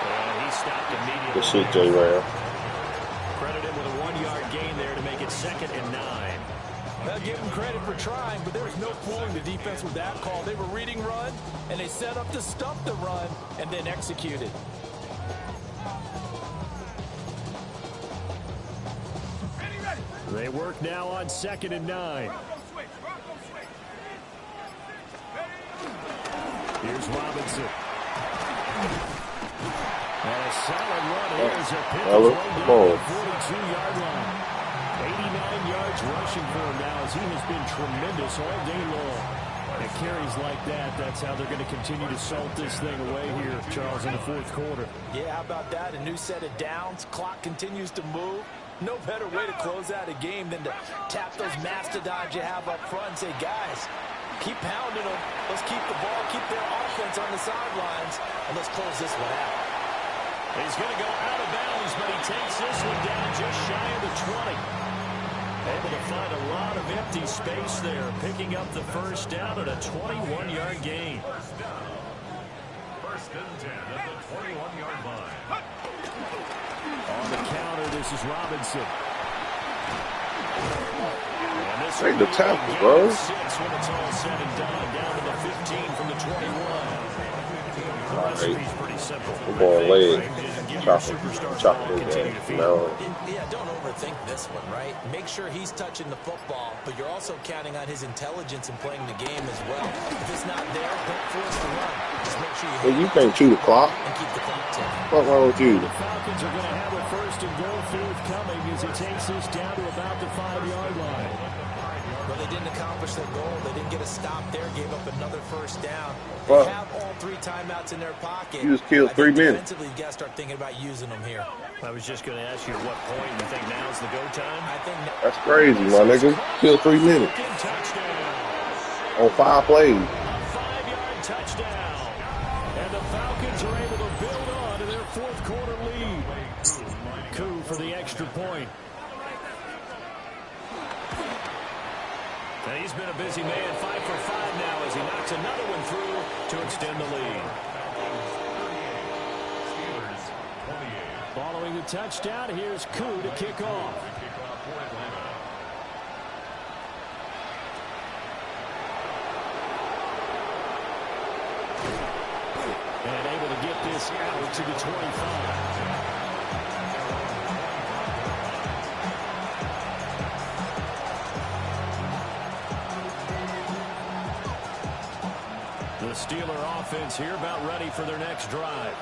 And he stopped immediately. Good shit, J-Ram. Credit him with a 1-yard gain there to make it 2nd and 9. I'll give him credit for trying, but there was no fooling the defense with that call. They were reading run, and they set up to stop the run, and then executed. They work now on 2nd and 9. Here's Robinson. And a solid run here as a pick is way down to the 42-yard line. 89 yards rushing for him now as he has been tremendous all day long. And carries like that, that's how they're going to continue to salt this thing away here, Charles, in the 4th quarter. Yeah, how about that? A new set of downs. Clock continues to move. No better way to close out a game than to tap those mastodons you have up front and say, guys, keep pounding them. Let's keep the ball, keep their offense on the sidelines, and let's close this one out. He's going to go out of bounds, but he takes this one down just shy of the 20. Able to find a lot of empty space there, picking up the 1st down at a 21-yard gain. 1st and 10 at the 21-yard line. On the counter, this is Robinson. Take the tackle, bro. 6 when it's all said and done. Down to the 15 from the 21. The recipe's pretty simple. We're going leg. Chocolate. No. Yeah, don't overthink this one, right? Make sure he's touching the football, but you're also counting on his intelligence in playing the game as well. If it's not there, don't force the run. Just make sure You can't chew the clock. and keep the clock ticking. What's wrong with you? The Falcons are going to have a first and goal forthcoming as he takes this down to about the 5-yard line. Well, they didn't accomplish their goal. They didn't get a stop there, gave up another first down. They Well, have all 3 timeouts in their pocket. you just killed 3 minutes. Defensively, you got to start thinking about using them here. I was just going to ask you at what point you think now's the go time? I think That's crazy, my nigga. Killed 3 minutes Touchdown. on 5 plays. A 5-yard touchdown. And the Falcons are able to build on to their fourth quarter lead. Coup for the extra point. And he's been a busy man, 5 for 5 now as he knocks another one through to extend the lead. Following the touchdown, here's Coup to kick off. And able to get this out to the 25. The Steeler offense here about ready for their next drive.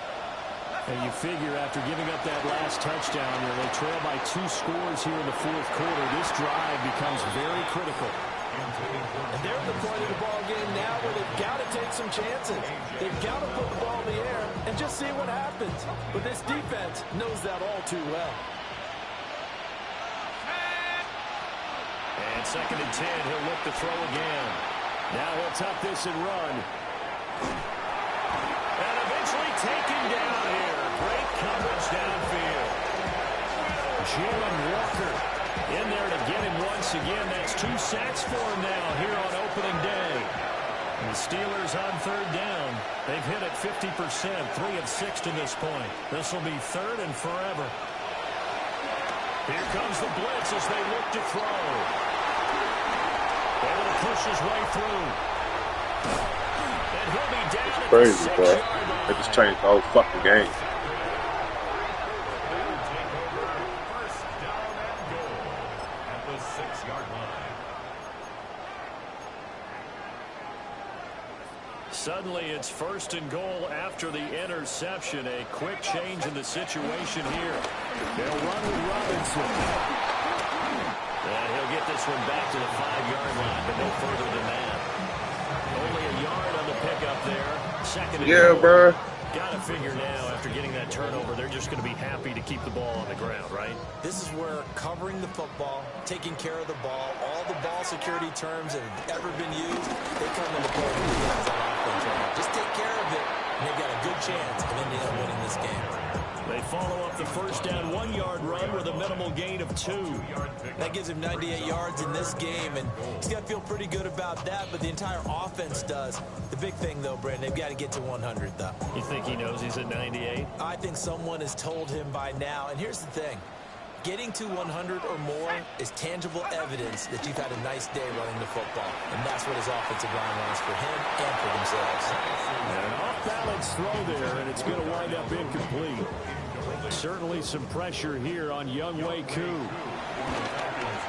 And you figure after giving up that last touchdown, they trail by 2 scores here in the fourth quarter. This drive becomes very critical. And they're at the point of the ball game now where they've got to take some chances. They've got to put the ball in the air and just see what happens. But this defense knows that all too well. And 2nd and 10, he'll look to throw again. Now he'll tuck this and run. And eventually taken down here. Great coverage downfield. Jalen Walker in there to get him once again. That's 2 sacks for him now here on opening day. And the Steelers on 3rd down. They've hit it 50%, 3 of 6 to this point. This will be 3rd and forever. Here comes the blitz as they look to throw. Able to push his way through. And he'll be down at the 6-yard line. Crazy, bro. They just changed the whole fucking game. Suddenly it's 1st and goal after the interception. A quick change in the situation here. They'll run with Robinson. And he'll get this one back to the 5-yard line, but no further than that. Only a yard on the pickup there. 2nd and goal. Bro. Got to figure now, after getting that turnover, they're just going to be happy to keep the ball on the ground, right? This is where covering the football, taking care of the ball, all the ball security terms that have ever been used, they come into play with the guys on offense right now. Just take care of it, and they've got a good chance of ending up winning this game. They follow up the first down 1-yard run with a minimal gain of 2. That gives him 98 yards in this game, and he's got to feel pretty good about that, but the entire offense does. The big thing, though, Brandon, they've got to get to 100, though. You think he knows he's at 98? I think someone has told him by now, and here's the thing. Getting to 100 or more is tangible evidence that you've had a nice day running the football, and that's what his offensive line wants for him and for themselves. An off-balance throw there, and it's going to wind up incomplete. Certainly some pressure here on Younghoe Koo.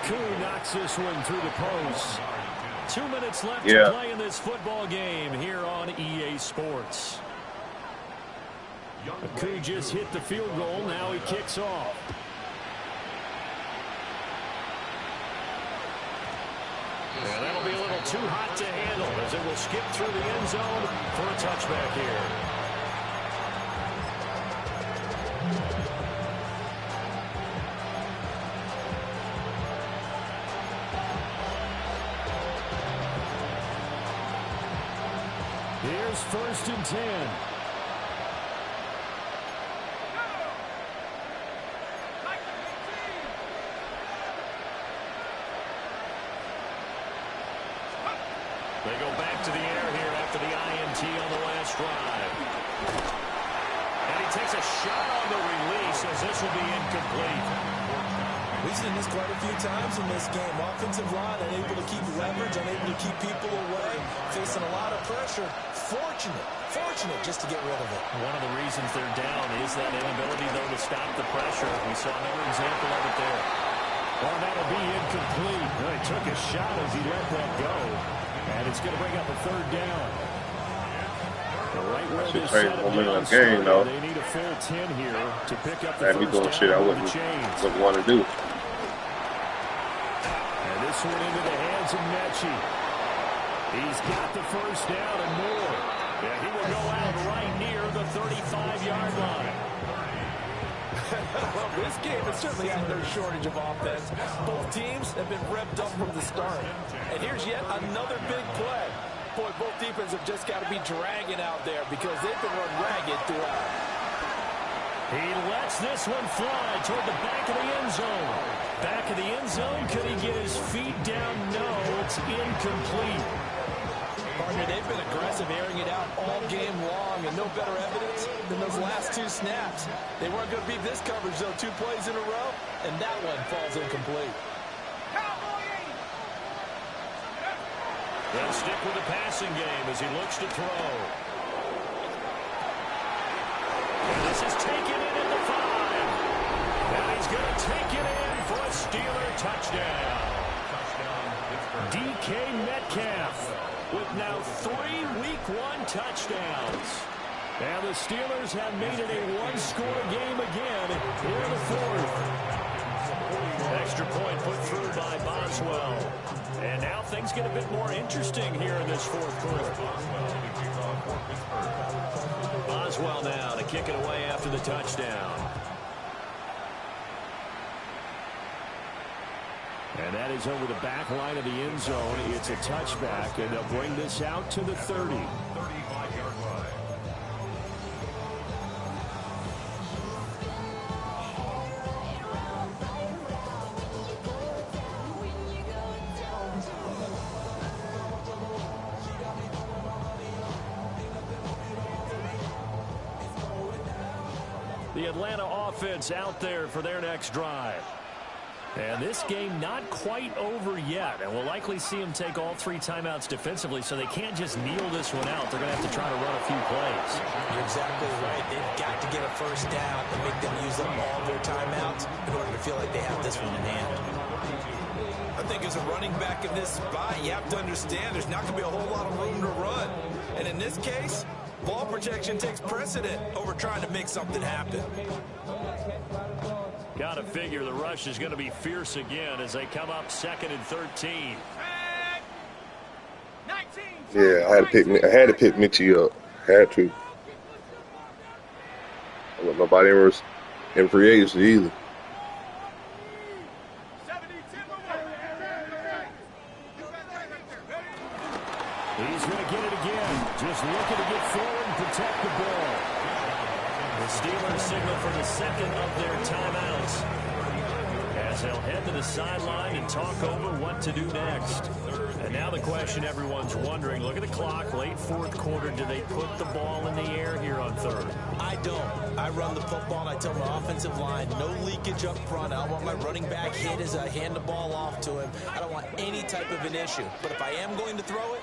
Koo knocks this one through the post. 2 minutes left to play in this football game here on EA Sports. Koo just hit the field goal. Now he kicks off. And that'll be a little too hot to handle as it will skip through the end zone for a touchback here. Here's 1st and 10. They go back to the air here after the INT on the last drive. And he takes a shot on the release as this will be incomplete. We've seen this quite a few times in this game. Offensive line unable to keep leverage, unable to keep people away, facing a lot of pressure. Fortunate just to get rid of it. One of the reasons they're down is that inability, though, to stop the pressure. We saw another example of it there. Well, that'll be incomplete. Well, he took a shot as he let that go. And it's going to bring up a third down. Right where this momentum of the game, though. They need a full 10 here to pick up the first doing down shit I with wouldn't the chains. want to do. And this one into the hands of Mechie. He's got the first down and more. Yeah, he will go out right near the 35-yard line. Well, this game has certainly had no shortage of offense. Both teams have been revved up from the start. And here's yet another big play. Boy, both defenses have just got to be dragging out there because they've been run ragged throughout. He lets this one fly toward the back of the end zone. Back of the end zone. Could he get his feet down? No, it's incomplete. Partner, they've been aggressive, airing it out all game long, and no better evidence than those last two snaps. They weren't going to beat this coverage, though, 2 plays in a row, and that one falls incomplete. They'll stick with the passing game as he looks to throw. And this is taken in at the 5. And he's going to take it in for a Steeler touchdown. DK Metcalf with now 3 Week 1 touchdowns. And the Steelers have made it a 1-score game again here in the 4th. Extra point put through by Boswell. And now things get a bit more interesting here in this 4th quarter. Boswell now to kick it away after the touchdown. And that is over the back line of the end zone. It's a touchback, and they'll bring this out to the 30. 35-yard line. The Atlanta offense out there for their next drive. And this game not quite over yet. And we'll likely see them take all 3 timeouts defensively, so they can't just kneel this one out. They're going to have to try to run a few plays. You're exactly right. They've got to get a first down and make them use up all their timeouts in order to feel like they have this one in hand. I think as a running back in this spot, you have to understand there's not going to be a whole lot of room to run. And in this case, ball protection takes precedent over trying to make something happen. Got to figure the rush is going to be fierce again as they come up 2nd and 13. Yeah, I had to pick Mitchie up. Had to. I want nobody in free agency either. He's going to get it again. Just looking to get forward and protect the ball. The Steelers signal for the 2nd of their timeouts as they'll head to the sideline and talk over what to do next. And now the question everyone's wondering, look at the clock, late 4th quarter, do they put the ball in the air here on 3rd? I don't. I run the football and I tell my offensive line, no leakage up front. I don't want my running back hit as I hand the ball off to him. I don't want any type of an issue. But if I am going to throw it,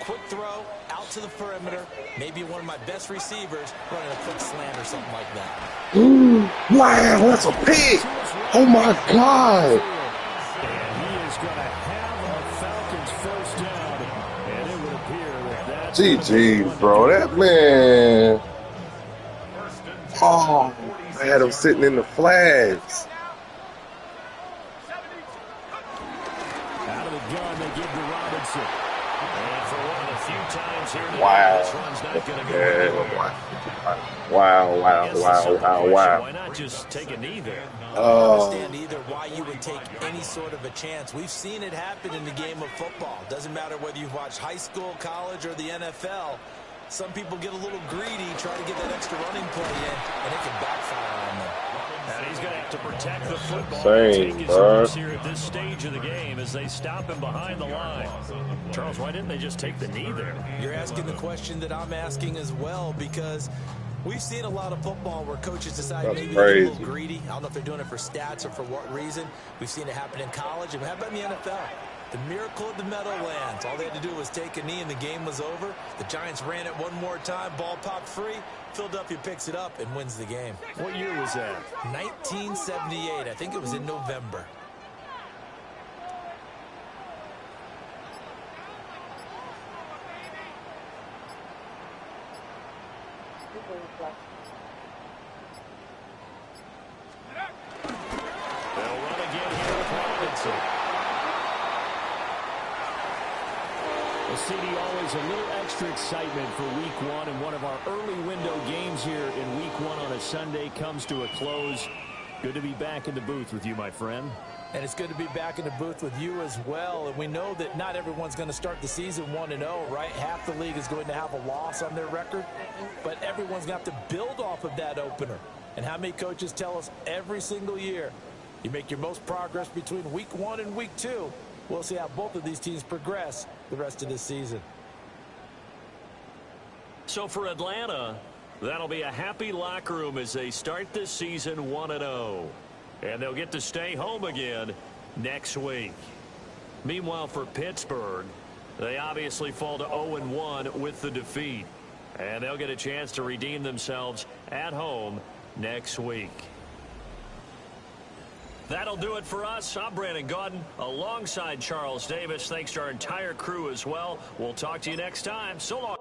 quick throw, out to the perimeter, maybe one of my best receivers running a quick slant or something like that. Ooh, wow, that's a pick. Oh, my God. And he is going to have a Falcons first down, and it would appear that that's GG, bro, that man. Oh, I had him sitting in the flags. Out of the gun, they give to Robinson. And for one of the few times here today, Wow. this one's not going to go Yeah, anywhere. wow. Why not just take a knee there? I don't understand either why you would take any sort of a chance. We've seen it happen in the game of football. Doesn't matter whether you watch high school, college, or the NFL. Some people get a little greedy, try to get that extra running play in, and it can backfire on them. And he's going to have to protect the football Same, and take his risks here at this stage of the game as they stop him behind the line. Charles, why didn't they just take the knee there? You're asking the question that I'm asking as well, because We've seen a lot of football where coaches decide That's maybe they're a little crazy. greedy. I don't know if they're doing it for stats or for what reason. We've seen it happen in college. And how about in the NFL? The miracle of the Meadowlands. All they had to do was take a knee and the game was over. The Giants ran it one more time. Ball popped free. Philadelphia picks it up and wins the game. What year was that? 1978. I think it was in November. They'll run again here with Robinson. Well, CD, always a little extra excitement for Week 1, and one of our early window games here in Week 1 on a Sunday comes to a close. Good to be back in the booth with you, my friend. And it's good to be back in the booth with you as well. And we know that not everyone's going to start the season 1-0, right? Half the league is going to have a loss on their record. But everyone's going to have to build off of that opener. And how many coaches tell us every single year, you make your most progress between Week 1 and Week 2. We'll see how both of these teams progress the rest of this season. So for Atlanta, that'll be a happy locker room as they start this season 1-0. And they'll get to stay home again next week. Meanwhile, for Pittsburgh, they obviously fall to 0-1 with the defeat. And they'll get a chance to redeem themselves at home next week. That'll do it for us. I'm Brandon Gaudin alongside Charles Davis. Thanks to our entire crew as well. We'll talk to you next time. So long.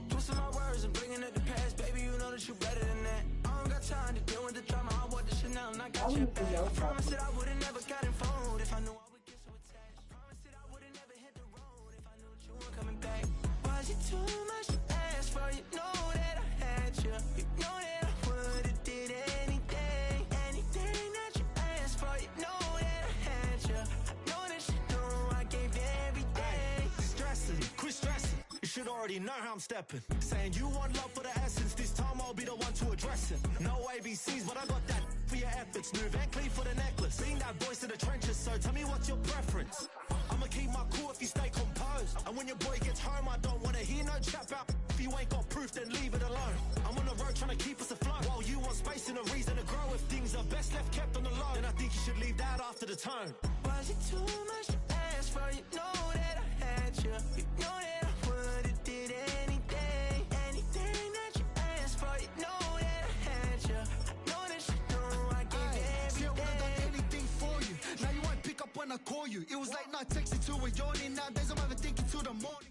Twisting my words and bringing up the past, baby, you know that you better than that. I don't got time to deal with the drama. I want the Chanel and I got your back. I promise that I would've never got involved if I knew I would get so attached. Promise that I would've never hit the road if I knew that you weren't coming back. Was it too much to ask for? You know that I had you. You know that I would've did anything, anything that you asked for. You know that I had you. I know that you know I gave you everything. Stressing, quit stressing. You should already know how I'm stepping. Saying you want love for the essence. This time I'll be the one to address it. No ABCs, but I got that for your efforts. New Van Cleef for the necklace. Being that voice in the trenches, so tell me what's your preference. I'ma keep my cool if you stay composed. And when your boy gets home, I don't wanna hear no chat about. If you ain't got proof, then leave it alone. I'm on the road trying to keep us afloat. While you want space and a reason to grow. If things are best left kept on the low, then I think you should leave that after the tone. Was it too much to ask for? You know that I had you. You know that I would've did anything, anything that you asked for. You know that I had you. I know that you know I gave you everything. See, I would've done anything for you. Now you won't pick up when I call you. It was late night texting to a yawning. Nowadays I'm overthinking till the morning.